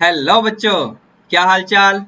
Hello बच्चों, क्या हाल चाल।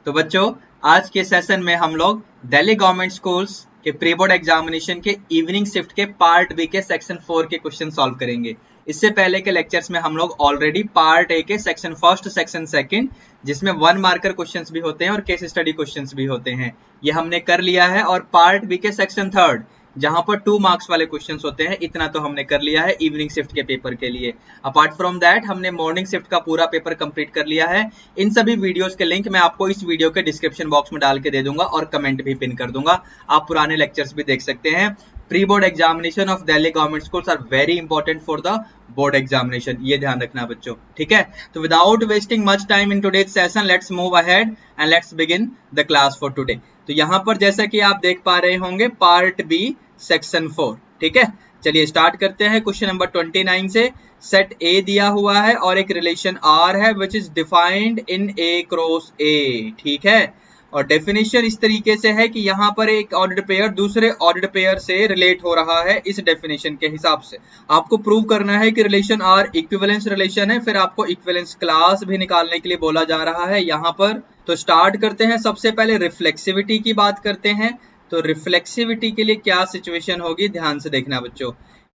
तो बच्चों, आज के सेशन में हम लोग दिल्ली गवर्नमेंट स्कूल्स के प्री बोर्ड एग्जामिनेशन के इवनिंग शिफ्ट के पार्ट बी के सेक्शन 4 के क्वेश्चन सॉल्व करेंगे। इससे पहले के लेक्चर्स में हम लोग ऑलरेडी पार्ट ए के सेक्शन फर्स्ट सेक्शन सेकंड, जिसमें 1 मार्कर क्वेश्चंस भी होते हैं और केस स्टडी क्वेश्चंस भी होते हैं, ये हमने कर लिया है। और पार्ट बी के सेक्शन थर्ड, जहां पर 2 मार्क्स वाले क्वेश्चंस होते हैं, इतना तो हमने कर लिया है इवनिंग शिफ्ट के पेपर के लिए। अपार्ट फ्रॉम दैट हमने मॉर्निंग शिफ्ट का पूरा पेपर कंप्लीट कर लिया है। इन सभी वीडियोस के लिंक मैं आपको इस वीडियो के डिस्क्रिप्शन बॉक्स में डाल के दे दूंगा और कमेंट भी पिन कर दूंगा। आप पुराने लेक्चर्स भी देख सकते हैं। Pre board examination of Delhi government schools are very important for the board examination, ये ध्यान रखना बच्चों, ठीक है। तो without wasting much time in today's session, let's move ahead and let's begin the class for today. तो यहाँ पर जैसा कि आप देख पा रहे होंगे, पार्ट बी सेक्शन 4, ठीक है। चलिए स्टार्ट करते हैं क्वेश्चन नंबर 29 से। सेट ए दिया हुआ है और एक रिलेशन आर है which is defined in A cross ए, ठीक है। और डेफिनेशन इस तरीके से है कि यहाँ पर एक ऑर्डर्ड पेयर दूसरे ऑर्डर्ड पेयर से रिलेट हो रहा है। इस डेफिनेशन के हिसाब से आपको प्रूव करना है कि रिलेशन आर इक्विवेलेंस रिलेशन है, फिर आपको इक्विवेलेंस क्लास भी निकालने के लिए बोला जा रहा है यहाँ पर। तो स्टार्ट करते हैं, सबसे पहले रिफ्लेक्सिविटी की बात करते हैं। तो रिफ्लेक्सिविटी के लिए क्या सिचुएशन होगी, ध्यान से देखना बच्चों,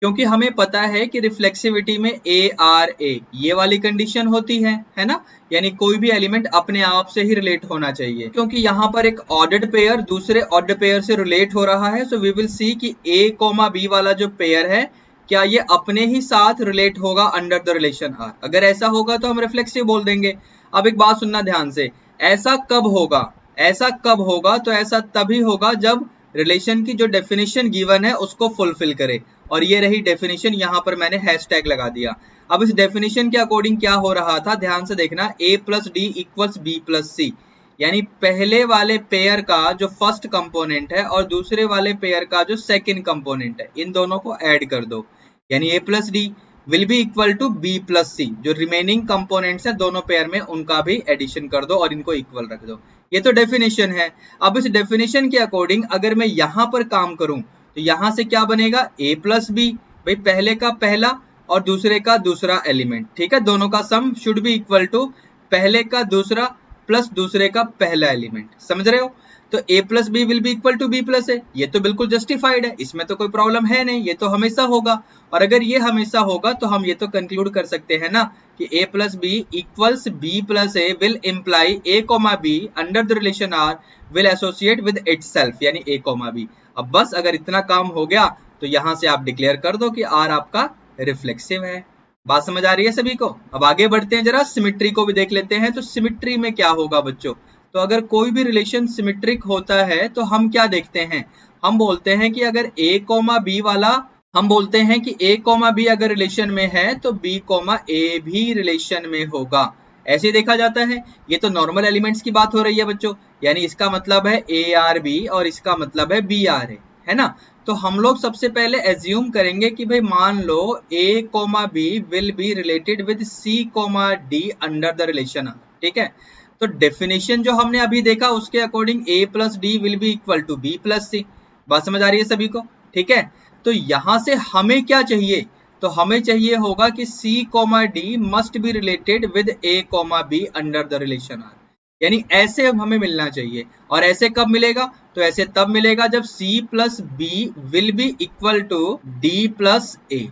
क्योंकि हमें पता है कि रिफ्लेक्सिविटी में ए आर ए ये वाली कंडीशन होती है ना, यानी कोई भी एलिमेंट अपने आप से ही रिलेट होना चाहिए। क्योंकि यहाँ पर एक ऑर्डर्ड पेयर दूसरे ऑर्डर्ड पेयर से रिलेट हो रहा है, सो वी विल सी कि ए कोमा बी वाला जो पेयर है, क्या ये अपने ही साथ रिलेट होगा अंडर द रिलेशन आर। अगर ऐसा होगा तो हम रिफ्लेक्सिव बोल देंगे। अब एक बात सुनना ध्यान से, ऐसा कब होगा, ऐसा कब होगा, तो ऐसा तभी होगा जब रिलेशन की जो डेफिनेशन गिवन है उसको फुलफिल करे। और ये रही डेफिनेशन, यहाँ पर मैंने हैशटैग लगा दिया। अब इस डेफिनेशन के अकॉर्डिंग क्या हो रहा था, ध्यान से देखना, a plus D equals B plus C, यानी पहले वाले पेयर का जो फर्स्ट कंपोनेंट है और दूसरे वाले पेयर का जो सेकंड कंपोनेंट है, इन दोनों को ऐड कर दो, यानी a plus D will be equal to B plus C. जो रिमेनिंग कंपोनेंट्स है दोनों पेयर में, उनका भी एडिशन कर दो और इनको इक्वल रख दो। ये तो डेफिनेशन है। अब इस डेफिनेशन के अकॉर्डिंग अगर मैं यहाँ पर काम करूं तो यहाँ से क्या बनेगा, a प्लस बी, भाई पहले का पहला और दूसरे का दूसरा एलिमेंट, ठीक है। दोनों का sum should be equal to पहले का दूसरा प्लस दूसरे का पहला एलिमेंट, समझ रहे हो। तो a plus B will be equal to B plus A, ये तो बिल्कुल जस्टिफाइड है, इसमें तो कोई प्रॉब्लम है नहीं, ये तो हमेशा होगा। और अगर ये हमेशा होगा तो हम ये तो कंक्लूड कर सकते हैं ना कि a plus B equals B plus A will imply a comma B under the relation R will associate with itself, यानी a कोमा बी। अब बस अगर इतना काम हो गया तो यहाँ से आप डिक्लेयर कर दो कि R आपका रिफ्लेक्सिव है। बात समझ आ रही है सभी को। अब आगे बढ़ते हैं, जरा सिमिट्री को भी देख लेते हैं। तो सिमिट्री में क्या होगा बच्चों, तो अगर कोई भी रिलेशन सिमिट्रिक होता है तो हम क्या देखते हैं, हम बोलते हैं कि अगर a कोमा बी वाला, हम बोलते हैं कि a कोमा बी अगर रिलेशन में है तो b कोमा a भी रिलेशन में होगा, ऐसे देखा जाता है। ये तो नॉर्मल एलिमेंट्स की बात हो रही है बच्चों, यानी इसका मतलब है a आर बी और इसका मतलब है b आर है ना। तो हम लोग सबसे पहले एज्यूम करेंगे कि भाई मान लो a comma B will be related with c comma D under the relation, ठीक है। तो डेफिनेशन जो हमने अभी देखा उसके according a plus D will be equal to B plus C. बात समझ आ रही है सभी को, ठीक है। तो यहां से हमें क्या चाहिए, तो हमें चाहिए होगा कि c comma D must be related with a comma B under the relation R, यानी ऐसे हमें मिलना चाहिए। और ऐसे कब मिलेगा, तो ऐसे तब मिलेगा जब c plus B will be equal to d plus A.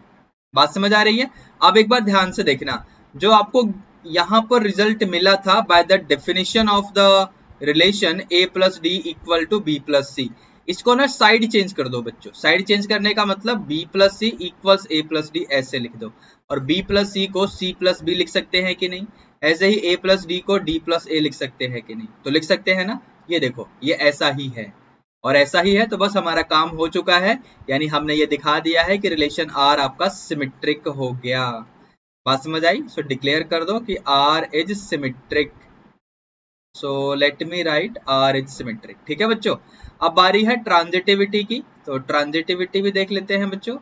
बात समझ आ रही है। अब एक बार ध्यान से देखना, जो आपको यहाँ पर रिजल्ट मिला था by the definition of the relation a plus D equal to B plus C, इसको ना साइड चेंज कर दो बच्चों। साइड चेंज करने का मतलब b plus C equals a plus D ऐसे लिख दो, और b प्लस सी को c प्लस बी लिख सकते हैं कि नहीं, ऐसे ही a प्लस डी को d प्लस ए लिख सकते हैं कि नहीं, तो लिख सकते हैं ना। ये देखो ये ऐसा ही है और ऐसा ही है, तो बस हमारा काम हो चुका है, यानी हमने ये दिखा दिया है कि रिलेशन R आपका सिमेट्रिक हो गया। बात समझ आई। सो डिक्लेयर कर दो कि R is symmetric. So let me right R is symmetric, ठीक है बच्चों। अब बारी है ट्रांजिटिविटी की, तो ट्रांजिटिविटी भी देख लेते हैं बच्चों।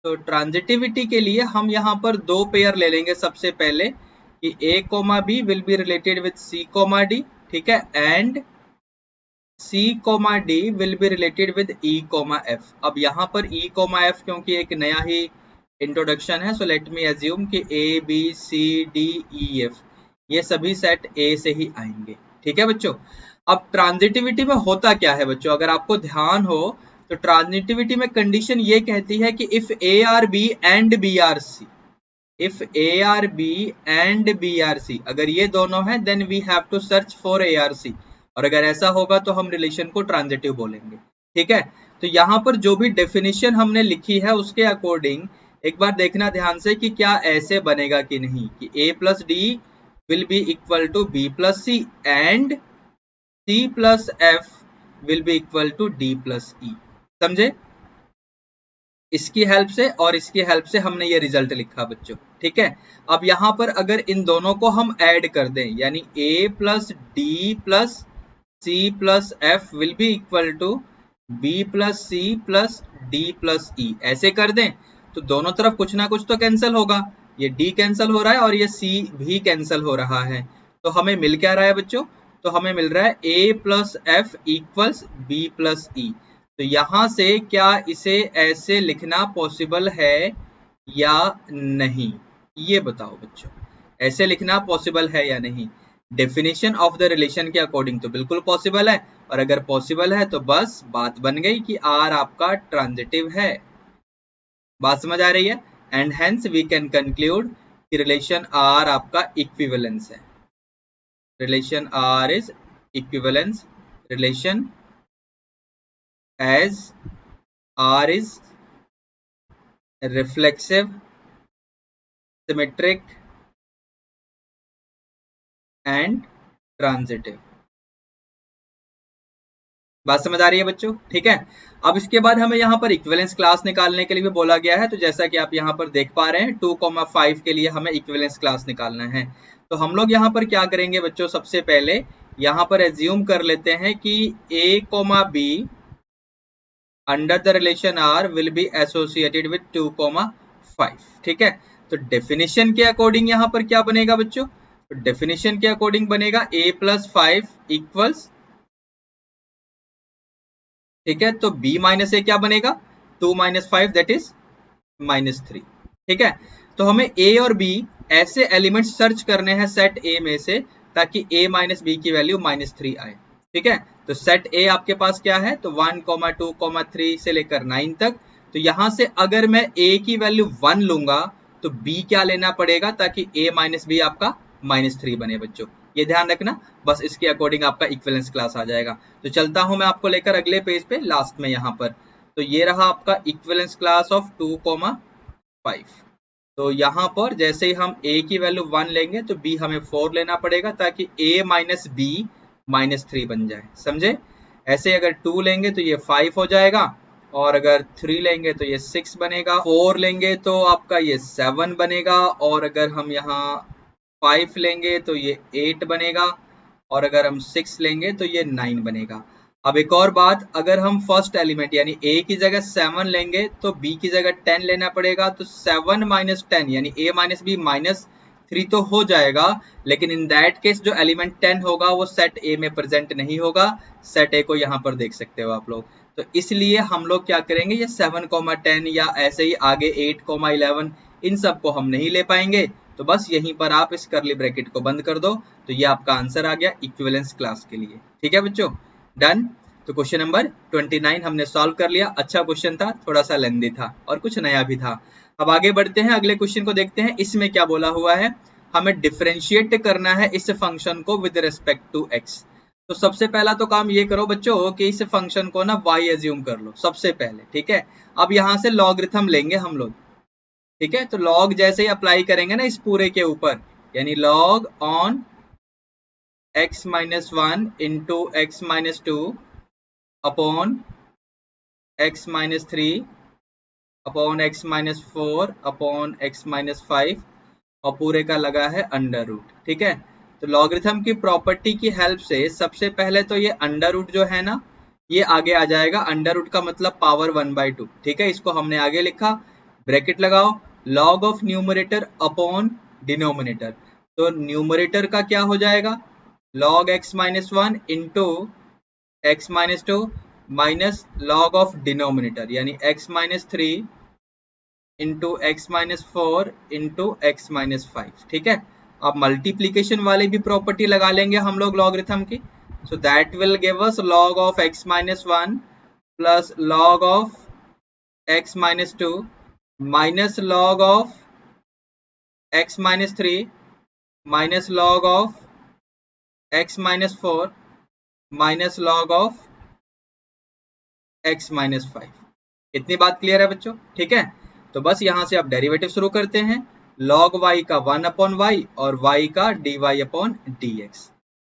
तो ट्रांजिटिविटी के लिए हम यहाँ पर दो पेयर ले लेंगे। सबसे पहले कि a comma B will be related with c comma D, ठीक है, and c comma D will be related with e comma f। अब यहाँ पर e कोमा f क्योंकि एक नया ही इंट्रोडक्शन है, सो लेट मी एज्यूम कि a b c d e f ये सभी सेट ए से ही आएंगे। ठीक है बच्चों। अब ट्रांजिटिविटी में होता क्या है बच्चों, अगर आपको ध्यान हो तो ट्रांजिटिविटी में कंडीशन ये कहती है कि if A R B and B R C, if A R B and B R C, अगर ये दोनों है then we have to search for A R C, और अगर ऐसा होगा तो हम रिलेशन को ट्रांजिटिव बोलेंगे। ठीक है, तो यहाँ पर जो भी डेफिनेशन हमने लिखी है उसके अकॉर्डिंग एक बार देखना ध्यान से कि क्या ऐसे बनेगा कि नहीं, कि a plus D will be equal to B plus C and c plus F will be equal to d plus E. समझे? इसकी हेल्प से और इसकी हेल्प से हमने ये रिजल्ट लिखा बच्चों। ठीक है, अब यहाँ पर अगर इन दोनों को हम ऐड कर दें, यानी a plus D plus C plus F will be equal to B plus C plus D plus E, ऐसे कर दें तो दोनों तरफ कुछ ना कुछ तो कैंसिल होगा। ये d कैंसिल हो रहा है और ये c भी कैंसिल हो रहा है, तो हमें मिल क्या रहा है बच्चों, तो हमें मिल रहा है a plus F equals B plus E. तो यहां से क्या इसे ऐसे लिखना पॉसिबल है या नहीं, ये बताओ बच्चों, ऐसे लिखना पॉसिबल है या नहीं। डेफिनेशन ऑफ द रिलेशन के अकॉर्डिंग तो बिल्कुल पॉसिबल है, और अगर पॉसिबल है तो बस बात बन गई कि आर आपका ट्रांजिटिव है। बात समझ आ रही है? And hence we can conclude कि रिलेशन आर आपका इक्विवेलेंस है। Relation R is equivalence relation as R is reflexive, symmetric and transitive। बात समझ आ रही है बच्चों? ठीक है, अब इसके बाद हमें यहाँ पर इक्विवेलेंस क्लास निकालने के लिए भी बोला गया है, तो जैसा कि आप यहाँ पर देख पा रहे हैं 2,5 के लिए हमें इक्विवेलेंस क्लास निकालना है। तो हम लोग यहाँ पर क्या करेंगे बच्चों, सबसे पहले यहाँ पर एज्यूम कर लेते हैं कि a, b under the relation R will be associated with 2,5। ठीक है, तो डेफिनेशन के अकॉर्डिंग यहाँ पर क्या बनेगा बच्चों, तो डेफिनेशन के अकॉर्डिंग बनेगा a प्लस 5 इक्वल्स, ठीक है, तो b माइनस ए क्या बनेगा, 2 माइनस 5 दैट इज -3। ठीक है, तो हमें a और b ऐसे एलिमेंट सर्च करने हैं सेट a में से ताकि a माइनस बी की वैल्यू -3 आए। ठीक है, तो सेट A आपके पास क्या है, तो 1, 2, 3 से लेकर 9 तक। तो यहां से अगर मैं A की वैल्यू 1 लूंगा तो B क्या लेना पड़ेगा ताकि A माइनस बी आपका -3 बने बच्चों, ये ध्यान रखना। बस इसके अकॉर्डिंग आपका इक्विवेलेंस क्लास आ जाएगा। तो चलता हूं मैं आपको लेकर अगले पेज पे लास्ट में यहाँ पर, तो ये रहा आपका इक्विवेलेंस क्लास ऑफ 2,5। तो यहाँ पर जैसे ही हम A की वैल्यू 1 लेंगे तो B हमें 4 लेना पड़ेगा ताकि A माइनस बी -3 बन जाए। समझे? ऐसे अगर 2 लेंगे तो ये 5 हो जाएगा, और अगर 3 लेंगे तो ये 6 बनेगा, 4 लेंगे तो आपका ये 7 बनेगा, और अगर हम यहाँ 5 लेंगे तो ये 8 बनेगा, और अगर हम 6 लेंगे तो ये 9 बनेगा। अब एक और बात, अगर हम फर्स्ट एलिमेंट यानी A की जगह 7 लेंगे तो B की जगह 10 लेना पड़ेगा, तो 7 माइनस 10 यानी A माइनस बी -3 तो हो जाएगा, लेकिन इन दैट केस जो एलिमेंट 10 होगा वो सेट A में प्रेजेंट नहीं होगा। सेट A को यहाँ पर देख सकते हो आप लोग। तो इसलिए हम लोग क्या करेंगे, ये 7,10 या ऐसे ही आगे 8,11 इन सब को हम नहीं ले पाएंगे, तो बस यहीं पर आप इस कर्ली ब्रैकेट को बंद कर दो। तो ये आपका आंसर आ गया इक्विवेलेंस क्लास के लिए। ठीक है बच्चों, डन। तो क्वेश्चन नंबर 29 हमने सॉल्व कर लिया। अच्छा क्वेश्चन था, थोड़ा सा लेंदी था और कुछ नया भी था। अब आगे बढ़ते हैं, अगले क्वेश्चन को देखते हैं। इसमें क्या बोला हुआ है, हमें डिफरेंशिएट करना है इस फंक्शन को विद रिस्पेक्ट टू x। तो सबसे पहला तो काम ये करो बच्चों कि इस फंक्शन को ना y एज्यूम कर लो सबसे पहले। ठीक है, अब यहाँ से लॉगरिथम लेंगे हम लोग। ठीक है, तो लॉग जैसे ही अप्लाई करेंगे ना इस पूरे के ऊपर, यानी log on x minus 1 into x minus 2 upon x minus 3 upon x minus 4 upon x minus 5 और पूरे का लगा है अंडर रूट। ठीक है, तो लॉगरिथम की प्रॉपर्टी की हेल्प से सबसे पहले तो ये अंडर रूट जो है ना ये आगे आ जाएगा। अंडर रूट का मतलब पावर 1/2। ठीक है, इसको हमने आगे लिखा, ब्रैकेट लगाओ, log of numerator upon denominator. तो न्यूमरेटर का क्या हो जाएगा, log x minus 1 into x minus 2 minus log of denominator यानी x minus 3 into x minus 4 into x minus 5। ठीक है, अब मल्टीप्लीकेशन वाली भी प्रॉपर्टी लगा लेंगे हम लोग लॉगरिथम की। So that will give us log of x minus 1 plus log of x minus 2 minus log of x minus 3 minus log of x minus 4 minus log of x minus 5। इतनी बात clear है बच्चों? ठीक है, तो बस यहां से आप डेरिवेटिव शुरू करते हैं। log y का 1 अपॉन वाई और y का dy अपॉन dx।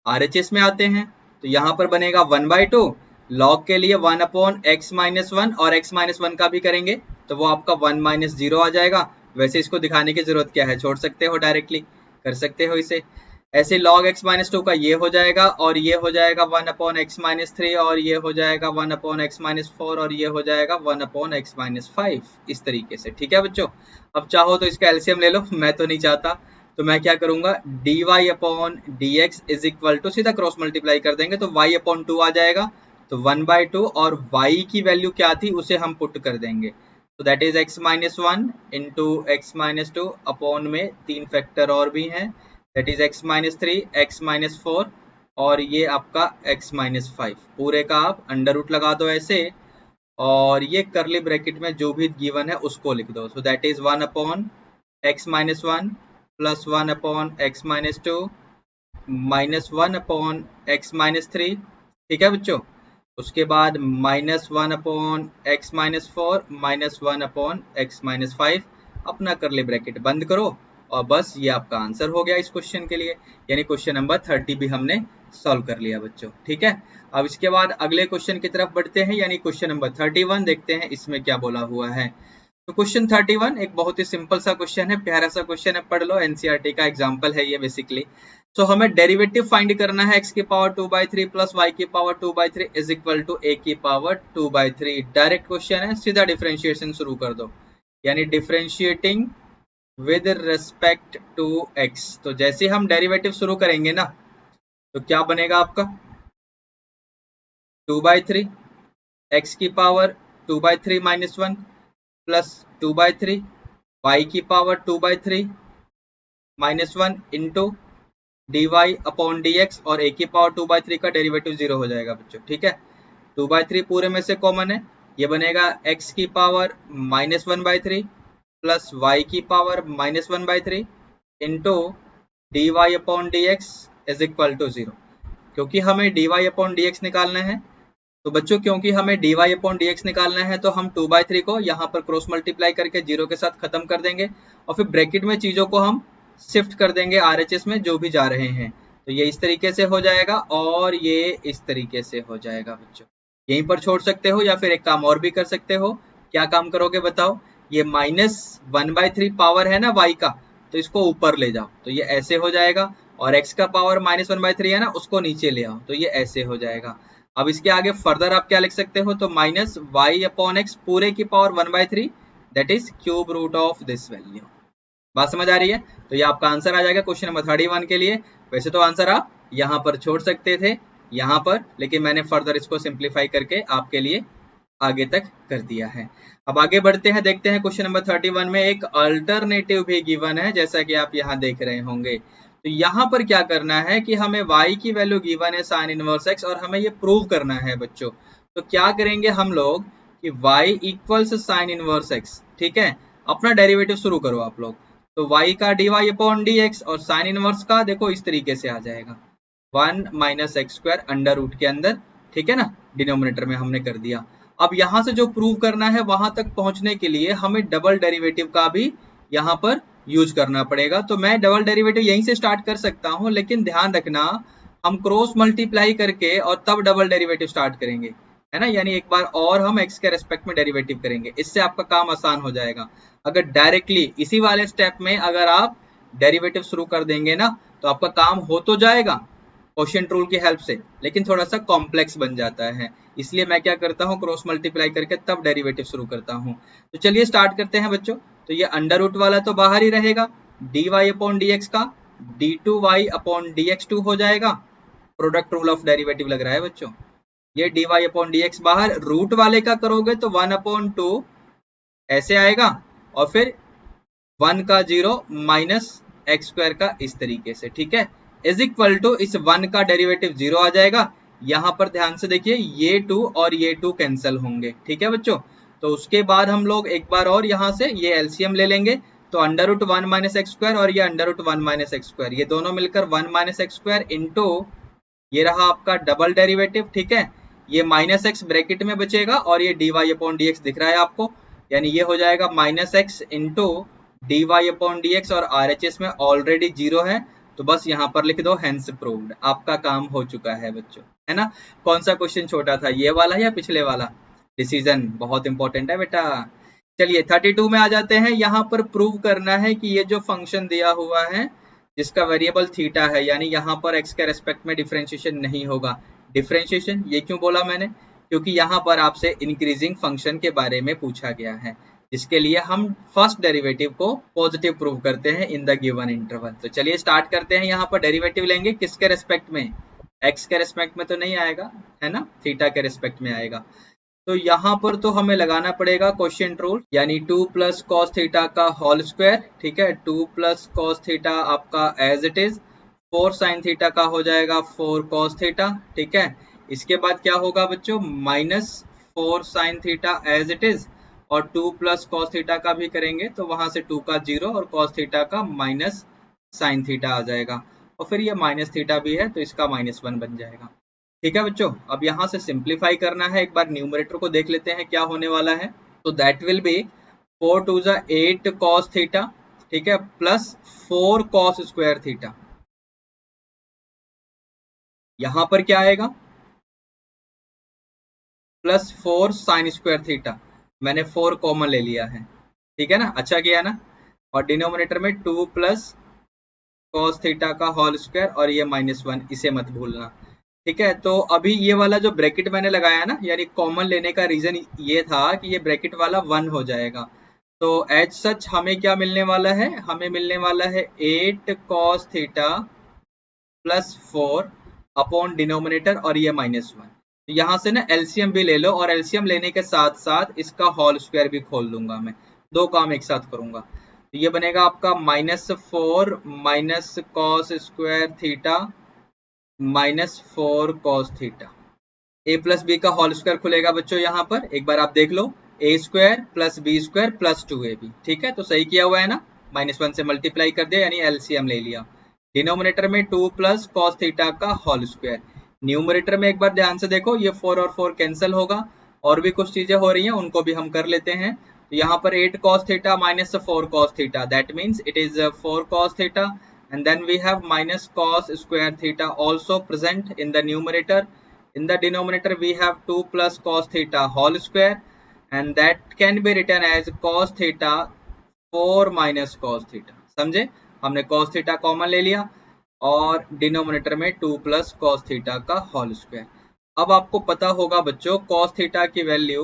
RHS में आते हैं तो यहाँ पर बनेगा 1/2। log के लिए 1 अपॉन x माइनस 1 और x माइनस 1 का भी करेंगे तो वो आपका 1 माइनस 0 आ जाएगा। वैसे इसको दिखाने की जरूरत क्या है, छोड़ सकते हो, डायरेक्टली कर सकते हो इसे। ऐसे log x माइनस 2 का ये हो जाएगा और ये हो जाएगा 1 अपॉन x माइनस 3 और ये हो जाएगा 1 अपॉन x माइनस 4 और ये हो जाएगा 1 अपॉन x माइनस 5, इस तरीके से। ठीक है बच्चों, अब चाहो तो इसका एलसीएम ले लो, मैं तो नहीं चाहता, तो मैं क्या करूंगा, dy upon dx is equal to सीधा क्रॉस मल्टीप्लाई कर देंगे तो y अपॉन 2 आ जाएगा, तो 1/2 और y की वैल्यू क्या थी उसे हम पुट कर देंगे, तो that is x minus 1 into x minus 2 upon में 3 फैक्टर और भी हैं, that is x minus 3, x minus 4 और ये आपका x माइनस 5। पूरे का आप अंडर रूट लगा दो ऐसे और ये करली ब्रैकेट में जो भी गिवन है उसको लिख दो। So that is 1 upon x minus 1 plus 1 upon x minus 2 minus 1 upon x minus 3। ठीक है बच्चों, उसके बाद minus 1 upon x minus 4 minus 1 upon x minus 5। अपना करली ब्रैकेट बंद करो और बस ये आपका आंसर हो गया इस क्वेश्चन के लिए, यानी क्वेश्चन नंबर 30 भी हमने सॉल्व कर लिया बच्चों। ठीक है, अब इसके बाद अगले क्वेश्चन की तरफ बढ़ते हैं, यानी क्वेश्चन नंबर 31। देखते हैं इसमें क्या बोला हुआ है। तो क्वेश्चन 31 एक बहुत ही सिंपल सा क्वेश्चन है, प्यारा सा क्वेश्चन है, पढ़ लो, एनसीईआरटी का एग्जाम्पल है ये बेसिकली। तो हमें डेरिवेटिव फाइंड करना है x की पावर 2/3 प्लस y की power 2/3 is equal to a की पावर 2/3। डायरेक्ट क्वेश्चन है, सीधा डिफरेंशिएशन शुरू कर दो, यानी differentiating with respect to x। तो जैसे हम डेरिवेटिव शुरू करेंगे ना तो क्या बनेगा आपका 2/3 x की पावर 2/3 माइनस 1 प्लस 2/3 y की power 2/3 minus 1 into dy upon dx और a की पावर 2/3 का डेरिवेटिव 0 हो जाएगा बच्चों। ठीक है, 2/3 पूरे में से कॉमन है, ये बनेगा x की पावर माइनस 1/3 प्लस y की पावर माइनस 1/3 इंटू dy upon dx is equal to 0। क्योंकि हमें dy अपॉन dx निकालना है तो बच्चों, क्योंकि हमें dy अपॉन dx निकालना है तो हम 2/3 को यहाँ पर क्रॉस मल्टीप्लाई करके 0 के साथ खत्म कर देंगे और फिर ब्रैकेट में चीजों को हम शिफ्ट कर देंगे RHS में जो भी जा रहे हैं। तो ये इस तरीके से हो जाएगा और ये इस तरीके से हो जाएगा बच्चों। यहीं पर छोड़ सकते हो या फिर एक काम और भी कर सकते हो। क्या काम करोगे बताओ, ये माइनस 1/3 पावर है ना y का, तो इसको ऊपर ले जाओ तो ये ऐसे हो जाएगा, और x का पावर माइनस 1/3 है ना, उसको नीचे ले आओ तो ये ऐसे हो जाएगा। अब इसके आगे फर्दर आप क्या लिख सकते हो, तो माइनस y अपॉन एक्स पूरे की power 1/3 that is cube root of this value. बात समझ आ रही है? तो ये आपका आंसर आ जाएगा क्वेश्चन नंबर 31 के लिए। वैसे तो आंसर आप यहाँ पर छोड़ सकते थे यहाँ पर, लेकिन मैंने फर्दर इसको सिंप्लीफाई करके आपके लिए आगे तक कर दिया है। अब आगे बढ़ते हैं, देखते हैं क्वेश्चन नंबर 31 में एक अल्टरनेटिव भी गिवन है जैसा कि आप यहाँ देख रहे होंगे। तो यहाँ पर क्या करना है कि हमें y की वैल्यू गिवन है साइन इनवर्स x और हमें ये प्रूव करना है बच्चों। तो क्या करेंगे हम लोग कि y equals sine inverse x। ठीक है, अपना डेरिवेटिव शुरू करो आप लोग। तो y का dy अपॉन dx और साइन इनवर्स का देखो इस तरीके से आ जाएगा 1 minus X square under root के अंदर। ठीक है ना, डिनोमिनेटर में हमने कर दिया। अब यहाँ से जो प्रूव करना है वहां तक पहुंचने के लिए हमें डबल डेरिवेटिव का भी यहाँ पर यूज करना पड़ेगा। तो मैं डबल डेरिवेटिव यहीं से स्टार्ट कर सकता हूँ, लेकिन ध्यान रखना हम क्रॉस मल्टीप्लाई करके और तब डबल डेरिवेटिव स्टार्ट करेंगे, है ना, यानी एक बार और हम x के रेस्पेक्ट में डेरिवेटिव करेंगे, इससे आपका काम आसान हो जाएगा। अगर डायरेक्टली इसी वाले स्टेप में अगर आप डेरिवेटिव शुरू कर देंगे ना तो आपका काम हो तो जाएगा क्वोशिएंट रूल की हेल्प से, लेकिन थोड़ा सा कॉम्प्लेक्स बन जाता है। इसलिए मैं क्या करता हूँ, क्रॉस मल्टीप्लाई करके तब डेरिवेटिव शुरू करता हूँ। तो चलिए स्टार्ट करते हैं बच्चों। तो ये अंडर रूट वाला तो बाहर ही रहेगा, dy अपॉन dx का d2y अपॉन dx2 हो जाएगा। प्रोडक्ट रूल ऑफ डेरिवेटिव लग रहा है बच्चों। ये dy अपॉन dx बाहर, रूट वाले का करोगे तो 1/2 ऐसे आएगा और फिर 1 का 0 माइनस एक्स स्क्वायर का इस तरीके से, ठीक है, इज इक्वल टू इस 1 का डेरिवेटिव 0 आ जाएगा। यहाँ पर ध्यान से देखिए ये 2 और ये 2 कैंसिल होंगे, ठीक है बच्चों। तो उसके बाद हम लोग एक बार और यहाँ से ये एलसीएम ले लेंगे, तो under root 1 minus X square और ये under root 1 minus X square, ये दोनों मिलकर 1 माइनस एक्स स्क्वायर इंटू ये रहा आपका डबल डेरिवेटिव, ठीक है। ये माइनस एक्स ब्रैकेट में बचेगा और ये D Y upon D X दिख रहा है आपको, यानी ये हो जाएगा minus X into D Y upon D X, और आर एच एस में ऑलरेडी 0 है, तो बस यहाँ पर लिख दो हेंस प्रूव्ड, आपका काम हो चुका है बच्चों, है ना। कौन सा क्वेश्चन छोटा था, ये वाला या पिछले वाला? डिसीजन बहुत इंपॉर्टेंट है बेटा। चलिए 32 में आ जाते हैं। यहाँ पर प्रूव करना है कि ये जो फंक्शन दिया हुआ है जिसका वेरिएबल थीटा है, यानी यहाँ पर एक्स के रेस्पेक्ट में डिफरेंशिएशन नहीं होगा। डिफरेंशिएशन ये क्यों बोला मैंने, क्योंकि यहाँ पर आपसे इंक्रीजिंग फंक्शन के बारे में पूछा गया है, जिसके लिए हम फर्स्ट डेरिवेटिव को पॉजिटिव प्रूव करते हैं इन द गिवन इंटरवल। तो चलिए स्टार्ट करते हैं। यहाँ पर डेरिवेटिव लेंगे किसके रेस्पेक्ट में, एक्स के रेस्पेक्ट में तो नहीं आएगा, है ना, थीटा के रेस्पेक्ट में आएगा। तो यहाँ पर तो हमें लगाना पड़ेगा क्वोशिएंट रूल, यानी 2 प्लस कॉस थीटा का होल स्क्वायर, ठीक है, 2 प्लस कॉस थीटा आपका as it is, 4 sine theta का हो जाएगा 4 कॉस थीटा, ठीक है। इसके बाद क्या होगा बच्चों, minus 4 sine theta as it is, और 2 प्लस कॉस थीटा का भी करेंगे तो वहां से 2 का 0 और कॉस थीटा का माइनस साइन थीटा आ जाएगा, और फिर ये माइनस थीटा भी है तो इसका -1 बन जाएगा, ठीक है बच्चों। अब यहाँ से सिंप्लीफाई करना है, एक बार न्यूमरेटर को देख लेते हैं क्या होने वाला है। तो दैट विल बी 4 टू ज़ा 8 कॉस थीटा, ठीक है, प्लस 4 कॉस स्क्वायर थीटा। यहाँ पर क्या आएगा, प्लस 4 साइन स्क्वायर थीटा, मैंने 4 कॉमन ले लिया है, ठीक है ना, अच्छा किया ना। और डिनोमिनेटर में 2 प्लस कॉस थीटा का होल स्क्वायर और ये -1, इसे मत भूलना, ठीक है। तो अभी ये वाला जो ब्रैकेट मैंने लगाया ना, यानी कॉमन लेने का रीजन ये था कि ये ब्रैकेट वाला 1 हो जाएगा। तो एज सच हमें क्या मिलने वाला है, हमें मिलने वाला है 8 cos theta plus 4 upon denominator और ये -1। तो यहाँ से ना एलसीएम भी ले लो, और एलसीएम लेने के साथ साथ इसका होल स्क्वायर भी खोल दूंगा मैं, दो काम एक साथ करूंगा। तो ये बनेगा आपका -4 minus cos square theta -4 cos theta, A plus B का होल स्क्वायर खुलेगा बच्चों, यहाँ पर एक बार आप देख लो, A square plus B square plus 2ab, ठीक है। तो सही किया हुआ है ना, -1 से मल्टीप्लाई कर दिया यानी एलसीएम ले लिया। डिनोमिनेटर में 2 प्लस कॉस थीटा का होल स्क्वायर, न्यूमरेटर में एक बार ध्यान से देखो, ये 4 और 4 कैंसिल होगा, और भी कुछ चीजें हो रही हैं उनको भी हम कर लेते हैं। तो यहाँ पर 8 cos theta minus 4 cos theta, that means it is 4 cos theta, and then we have minus cos square theta also present in the numerator. In the denominator we have 2 plus cos theta whole square, and that can be written as cos theta 4 minus cos theta। समझे, हमने cos theta common ले लिया और denominator में 2 plus cos theta का whole square. अब आपको पता होगा बच्चों cos थीटा की वैल्यू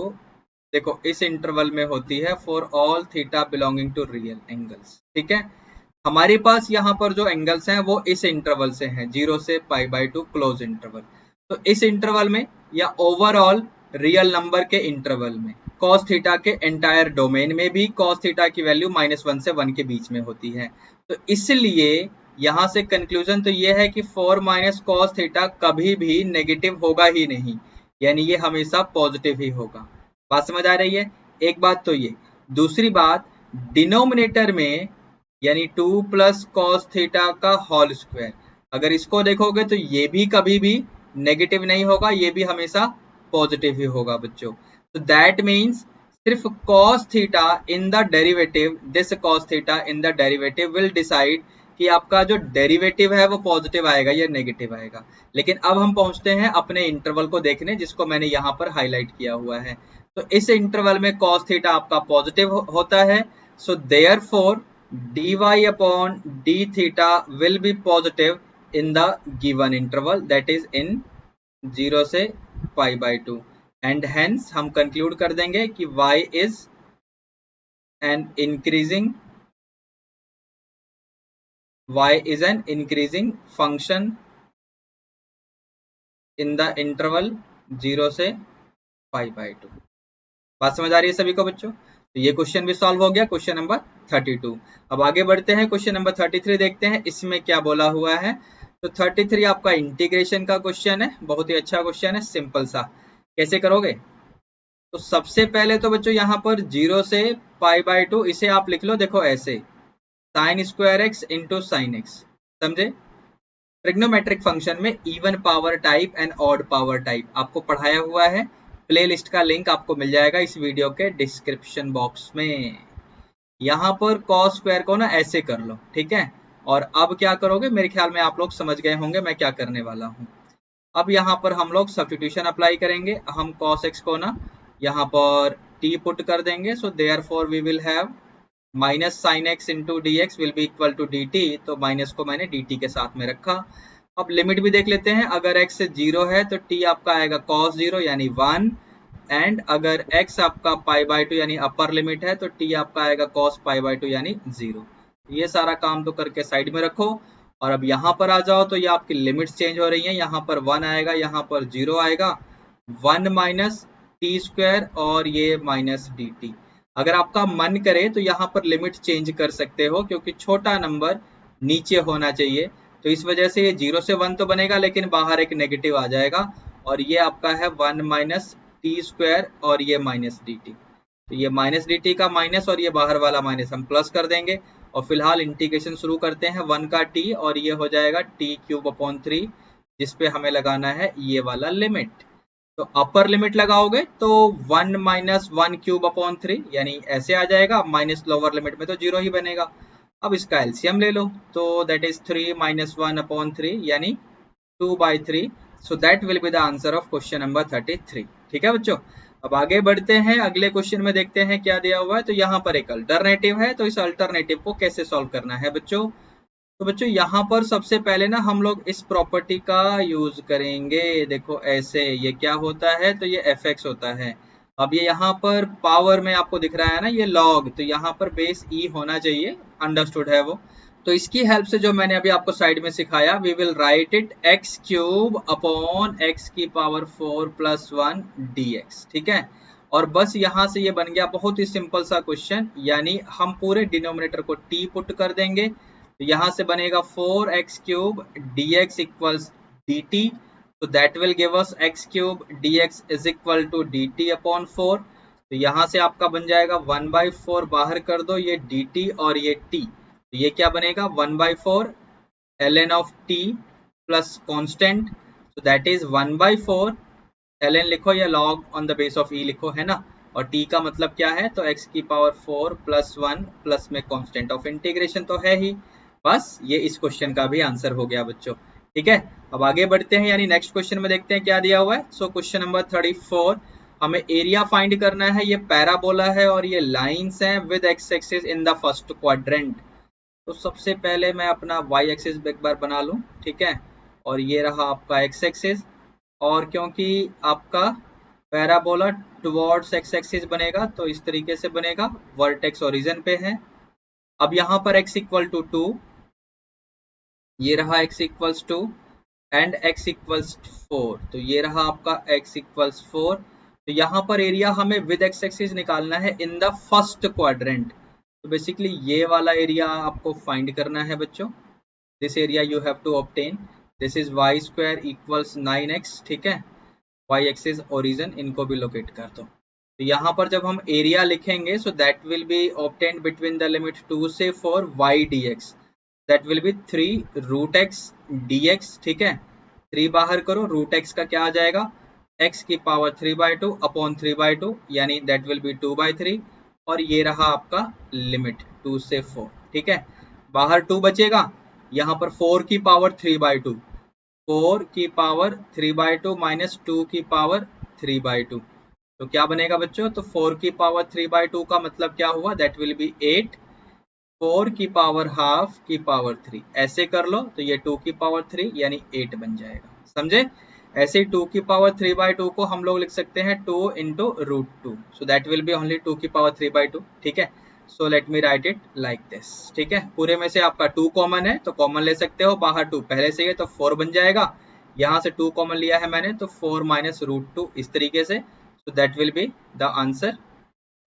देखो इस इंटरवल में होती है for all theta belonging to real angles, ठीक है। हमारे पास यहाँ पर जो एंगल्स हैं वो इस इंटरवल से हैं, 0 से π/2 क्लोज इंटरवल। तो इस इंटरवल में या ओवरऑल रियल नंबर के इंटरवल में cos थीटा के एंटायर डोमेन में भी cos थीटा की वैल्यू -1 से 1 के बीच में होती है। तो इसलिए यहाँ से कंक्लूजन तो ये है कि 4 माइनस cos थीटा कभी भी नेगेटिव होगा ही नहीं, यानी ये हमेशा पॉजिटिव ही होगा। बात समझ आ रही है, एक बात तो ये। दूसरी बात, डिनोमिनेटर में यानी 2 प्लस कॉस थीटा का होल स्क्वायर, अगर इसको देखोगे तो ये भी कभी भी नेगेटिव नहीं होगा, ये भी हमेशा पॉजिटिव ही होगा बच्चों। तो दैट मीन्स सिर्फ cos theta in the derivative, this cos theta in the derivative will decide कि आपका जो डेरिवेटिव है वो पॉजिटिव आएगा या नेगेटिव आएगा। लेकिन अब हम पहुंचते हैं अपने इंटरवल को देखने, जिसको मैंने यहाँ पर हाईलाइट किया हुआ है। तो इस इंटरवल में कॉस थीटा आपका पॉजिटिव होता है, so therefore dy upon d theta will be positive in the given interval, that is in 0 से π/2, and hence हम conclude कर देंगे कि y is an increasing function in the interval 0 से π/2। बात समझ आ रही है सभी को बच्चों? तो ये क्वेश्चन भी सॉल्व हो गया, क्वेश्चन नंबर 32। अब आगे बढ़ते हैं, क्वेश्चन नंबर 33 देखते हैं इसमें क्या बोला हुआ है। तो 33 आपका इंटीग्रेशन का क्वेश्चन है, बहुत ही अच्छा क्वेश्चन है, सिंपल सा। कैसे करोगे? तो सबसे पहले तो बच्चों यहाँ पर 0 से π/2 इसे आप लिख लो, देखो ऐसे sin square x into sine x, समझे? ट्रिग्नोमेट्रिक फंक्शन में even power type and odd power type आपको पढ़ाया हुआ है। प्लेलिस्ट का लिंक आपको मिल जाएगा इस वीडियो के डिस्क्रिप्शन बॉक्स में। यहाँ पर कॉस स्क्वायर को ना ऐसे कर लो, ठीक है। और अब क्या करोगे, मेरे ख्याल में आप लोग समझ गए होंगे मैं क्या करने वाला हूँ। अब यहाँ पर हम लोग सब्स्टिट्यूशन अप्लाई करेंगे। हम cos x को ना यहाँ पर t पुट कर देंगे, so therefore we will have minus sine x into d x will be equal to d t. तो माइनस को मैंने डी टी के साथ में रखा। अब लिमिट भी देख लेते हैं, अगर x 0 है तो t आपका आएगा cos 0 यानी 1, एंड अगर x आपका π/2 यानी अपर लिमिट है तो t आपका आएगा cos π/2 यानी 0। ये सारा काम तो करके साइड में रखो। और अब यहाँ पर आ जाओ, तो ये आपकी लिमिट्स चेंज हो रही हैं। यहाँ पर 1 आएगा, यहाँ पर 0 आएगा, 1 माइनस टी स्क्वायर और ये माइनस डी टी। अगर आपका मन करे तो यहाँ पर लिमिट चेंज कर सकते हो, क्योंकि छोटा नंबर नीचे होना चाहिए। तो इस वजह से ये 0 से 1 तो बनेगा, लेकिन बाहर एक नेगेटिव आ जाएगा और ये आपका है 1 माइनस टी स्क्वायर और ये माइनस डी टी। तो ये माइनस डी टी का माइनस और ये बाहर वाला माइनस हम प्लस कर देंगे। और फिलहाल इंटीग्रेशन शुरू करते हैं 1 का t, और ये हो जाएगा t³/3, जिसपे हमें लगाना है ये वाला लिमिट। तो अपर लिमिट लगाओगे तो 1 माइनस 1³/3 यानी ऐसे आ जाएगा, माइनस लोअर लिमिट में तो 0 ही बनेगा। अब इसका एलसीएम ले लो, तो दैट इज 3 माइनस 1/3 यानी 2/3। So that will be the answer of question number 33। ठीक है बच्चों, अब आगे बढ़ते हैं, अगले क्वेश्चन में देखते हैं क्या दिया हुआ है। तो यहाँ पर एक अल्टरनेटिव है, तो इस अल्टरनेटिव को कैसे सॉल्व करना है बच्चों। तो बच्चों यहाँ पर सबसे पहले ना हम लोग इस प्रॉपर्टी का यूज करेंगे। देखो ऐसे, ये क्या होता है, तो ये fx होता है। अब ये यहाँ पर पावर में आपको दिख रहा है ना ये लॉग, तो यहाँ पर बेस e होना चाहिए, अंडरस्टूड है वो। तो इसकी हेल्प से जो मैंने अभी आपको साइड में सिखाया, we will write it x³/x⁴ + 1 dx। ठीक है, और बस यहाँ से ये बन गया बहुत ही सिंपल सा क्वेश्चन, यानी हम पूरे डिनोमिनेटर को t पुट कर देंगे। तो यहाँ से बनेगा 4x³ dx इक्वल्स dt। तो that will give us x³ dx is equal to dt/4। तो यहाँ से आपका बन जाएगा 1/4, बाहर कर दो ये dt और ये t। तो ये क्या बनेगा 1/4 ln of t plus constant, तो दैट इज 1/4 ln लिखो या log on the base of e लिखो, है ना। और t का मतलब क्या है, तो x⁴ + 1 प्लस में कांस्टेंट ऑफ इंटीग्रेशन तो है ही। बस ये इस क्वेश्चन का भी आंसर हो गया बच्चों। ठीक है, अब आगे बढ़ते हैं, यानी नेक्स्ट क्वेश्चन में देखते हैं क्या दिया हुआ है। सो क्वेश्चन नंबर 34, हमें एरिया फाइंड करना है। ये पैराबोला है और ये लाइंस हैं with x axis in the first quadrant. तो सबसे पहले मैं अपना वाई एक्सिस एक बार बना लूं, ठीक है, और ये रहा आपका एक्स एक्सिस। और क्योंकि आपका पैराबोला टुवर्ड्स एक्स एक्सिस बनेगा, तो इस तरीके से बनेगा, वर्टेक्स ओरिजिन पे है। अब यहाँ पर x = 2, ये रहा x = 2 एंड x = 4। तो ये रहा आपका x = 4। तो यहाँ पर एरिया हमें विद एक्स एक्सिस निकालना है इन द फर्स्ट क्वाड्रेंट। तो बेसिकली ये वाला एरिया आपको फाइंड करना है बच्चों। This area you have to obtain. This is y² = 9x। ठीक है, y एक्सिस ओरिजिन, इनको भी लोकेट कर दो। तो यहाँ पर जब हम एरिया लिखेंगे, so that will B obtained between the limit 2 से 4 y dx, that will B 3√x dx। ठीक है, 3 बाहर करो, √x का क्या आ जाएगा, x⁴ 3/2 यानी दैट विल बी 2/3। और ये रहा आपका लिमिट 2 से 4। ठीक है, बाहर 2 बचेगा, यहाँ पर 4⁵3/2, 4⁵3/2 माइनस 2⁵3/2। तो क्या बनेगा बच्चों, तो 4⁵3/2 का मतलब क्या हुआ, दैट विल बी 8, 4⁵½ ऐसे कर लो, तो ये 2⁵3 यानी 8 बन जाएगा। समझे, ऐसे ही 2⁵3/2 को हम लोग लिख सकते हैं 2 × √2, so that will B only 2⁵3/2। ठीक है, so let me right it like this. ठीक है, पूरे में से आपका 2 कॉमन है तो कॉमन ले सकते हो, बाहर 2 पहले से ही है तो 4 बन जाएगा। यहाँ से 2 कॉमन लिया है मैंने, तो 4 - √2 इस तरीके से। So that will be the answer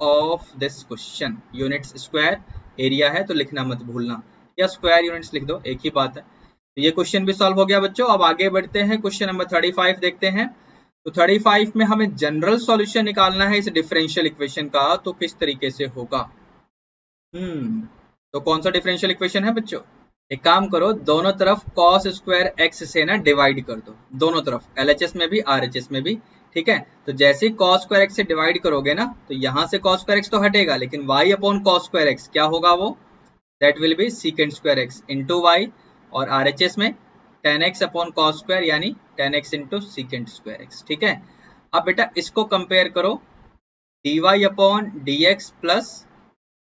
of this question. Units square area है तो लिखना मत भूलना, या स्क्वायर यूनिट्स लिख दो, एक ही बात है। तो ये क्वेश्चन भी सॉल्व हो गया बच्चों। अब आगे बढ़ते हैं, क्वेश्चन नंबर 35 देखते हैं। तो 35 में हमें जनरल सॉल्यूशन निकालना है इस डिफरेंशियल इक्वेशन का, तो किस तरीके से होगा? तो कौन सा डिफरेंशियल इक्वेशन है बच्चों? एक काम करो, दोनों तरफ cos स्क्वायर x से ना डिवाइड कर दो, दोनों तरफ, LHS में भी RHS में भी, ठीक है। तो जैसे ही cos स्क्वायर x से डिवाइड करोगे ना, तो यहाँ से cos स्क्वायर x तो हटेगा, लेकिन y upon cos square x क्या होगा? वो that will be secant square x into y, और RHS में tan x upon cos square यानी tan x into secant square x, ठीक है। अब बेटा इसको कंपेयर करो dy upon dx plus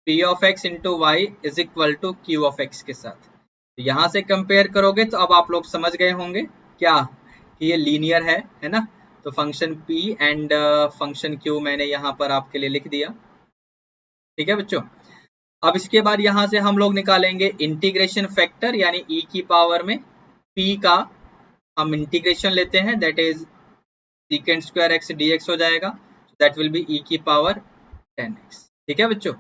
p of x into y is equal to q of x के साथ। तो यहाँ से कंपेयर करोगे तो अब आप लोग समझ गए होंगे क्या कि ये लीनियर है ना। तो function p and function q मैंने यहाँ पर आपके लिए लिख दिया, ठीक है बच्चों। अब इसके बाद यहाँ से हम लोग निकालेंगे इंटीग्रेशन फैक्टर, यानी e की पावर में p का हम इंटीग्रेशन लेते हैं, that is secant square x dx हो जाएगा, दैट विल बी e की पावर 10x, ठीक है बच्चों।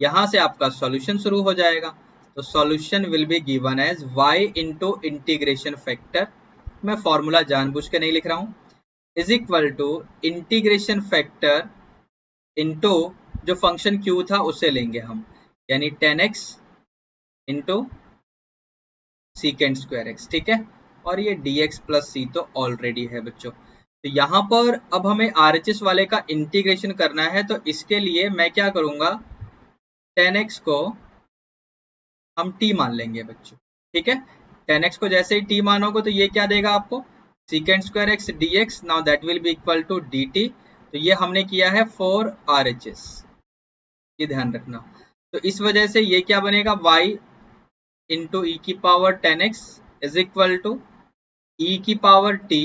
यहाँ से आपका सॉल्यूशन शुरू हो जाएगा। तो solution will be given as y into integration factor, मैं फॉर्मूला जानबूझ के नहीं लिख रहा हूँ, is equal to integration factor into जो फंक्शन q था उसे लेंगे हम, यानी 10x into secant square x, ठीक है। और ये dx प्लस c तो ऑलरेडी है बच्चों। तो यहाँ पर अब हमें RHS वाले का इंटीग्रेशन करना है, तो इसके लिए मैं क्या करूंगा, 10x को हम t मान लेंगे बच्चों, ठीक है। 10x को जैसे ही t मानोगे तो ये क्या देगा आपको, secant square x dx, now that will be equal to dt। तो ये हमने किया है फॉर RHS, ये ध्यान रखना। तो इस वजह से ये क्या बनेगा, y इंटू ई की power 10x is equal to E की पावर t,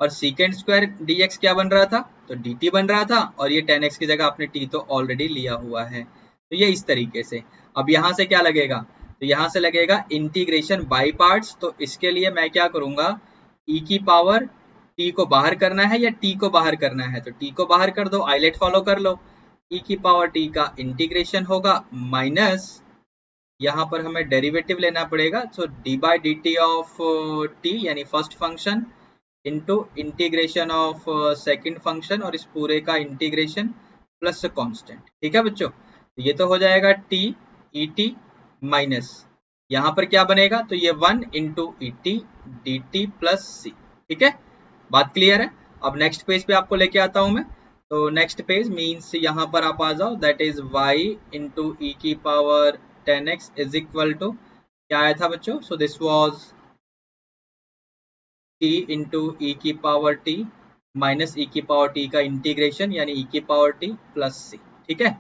और secant स्क्वायर dx क्या बन रहा था, तो dt बन रहा था, और ये 10x की जगह आपने t तो ऑलरेडी लिया हुआ है। तो ये इस तरीके से। अब यहाँ से क्या लगेगा, तो यहाँ से लगेगा इंटीग्रेशन बाय पार्ट्स। तो इसके लिए मैं क्या करूंगा, e की पावर t को बाहर करना है या t को बाहर करना है, तो t को बाहर कर दो, आइलेट फॉलो कर लो। e की पावर t का इंटीग्रेशन होगा माइनस, यहाँ पर हमें डेरिवेटिव लेना पड़ेगा, so D by D T of t यानी first function into integration of second function, और इस पूरे का इंटीग्रेशन प्लस कांस्टेंट, ठीक है बच्चों। तो ये तो हो जाएगा t ई टी माइनस, यहाँ पर क्या बनेगा, तो ये 1 into E T D T plus C, ठीक है। बात क्लियर है। अब नेक्स्ट पेज पे आपको लेके आता हूं मैं। तो नेक्स्ट पेज मीन्स यहाँ पर आप आ जाओ, that is y into E की power 10x is equal to क्या आया था बच्चों, so this was t into E की पावर t माइनस ई की पावर t का इंटीग्रेशन, यानी ई की पावर t प्लस c, ठीक है।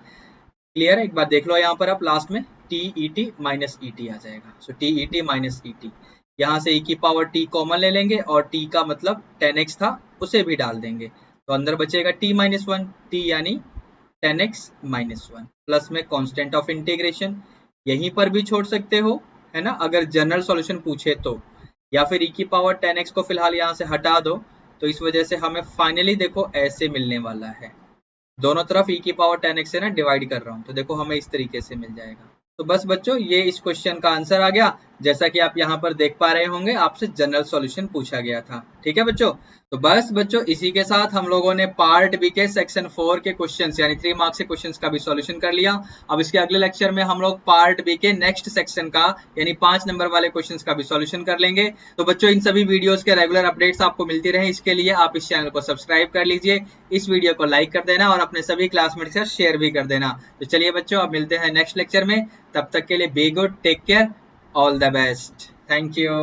क्लियर है। एक बार देख लो यहाँ पर आप लास्ट में T E T minus E T आ जाएगा, so T E T minus E T, यहाँ से ई की पावर टी कॉमन ले लेंगे, और टी का मतलब 10x था उसे भी डाल देंगे, तो अंदर बचेगा t माइनस 1, टी यानी 10x माइनस 1, प्लस में कांस्टेंट ऑफ इंटीग्रेशन, यहीं पर भी छोड़ सकते हो, है ना, अगर जनरल सॉल्यूशन पूछे तो, या फिर e की पावर 10x को फिलहाल यहाँ से हटा दो। तो इस वजह से हमें फाइनली देखो ऐसे मिलने वाला है, दोनों तरफ e की पावर 10x से ना डिवाइड कर रहा हूँ, तो देखो हमें इस तरीके से मिल जाएगा। तो बस बच्चों ये इस क्वेश्चन का आंसर आ गया, जैसा कि आप यहाँ पर देख पा रहे होंगे आपसे जनरल सॉल्यूशन पूछा गया था, ठीक है बच्चों। तो बस बच्चों इसी के साथ हम लोगों ने पार्ट बी के सेक्शन 4 के क्वेश्चंस यानी 3 मार्क्स के क्वेश्चंस का भी सॉल्यूशन कर लिया। अब इसके अगले लेक्चर में हम लोग पार्ट बी के नेक्स्ट सेक्शन का यानी 5 नंबर वाले क्वेश्चंस का भी सॉल्यूशन कर लेंगे। तो बच्चों इन सभी वीडियोस के रेगुलर अपडेट्स आपको मिलती रहे, इसके लिए आप इस चैनल को सब्सक्राइब कर लीजिए, इस वीडियो को लाइक कर देना और अपने सभी क्लासमेट्स के साथ शेयर भी कर देना। तो चलिए बच्चों अब मिलते हैं नेक्स्ट लेक्चर में, तब तक के लिए be good, take care, all the best, thank you.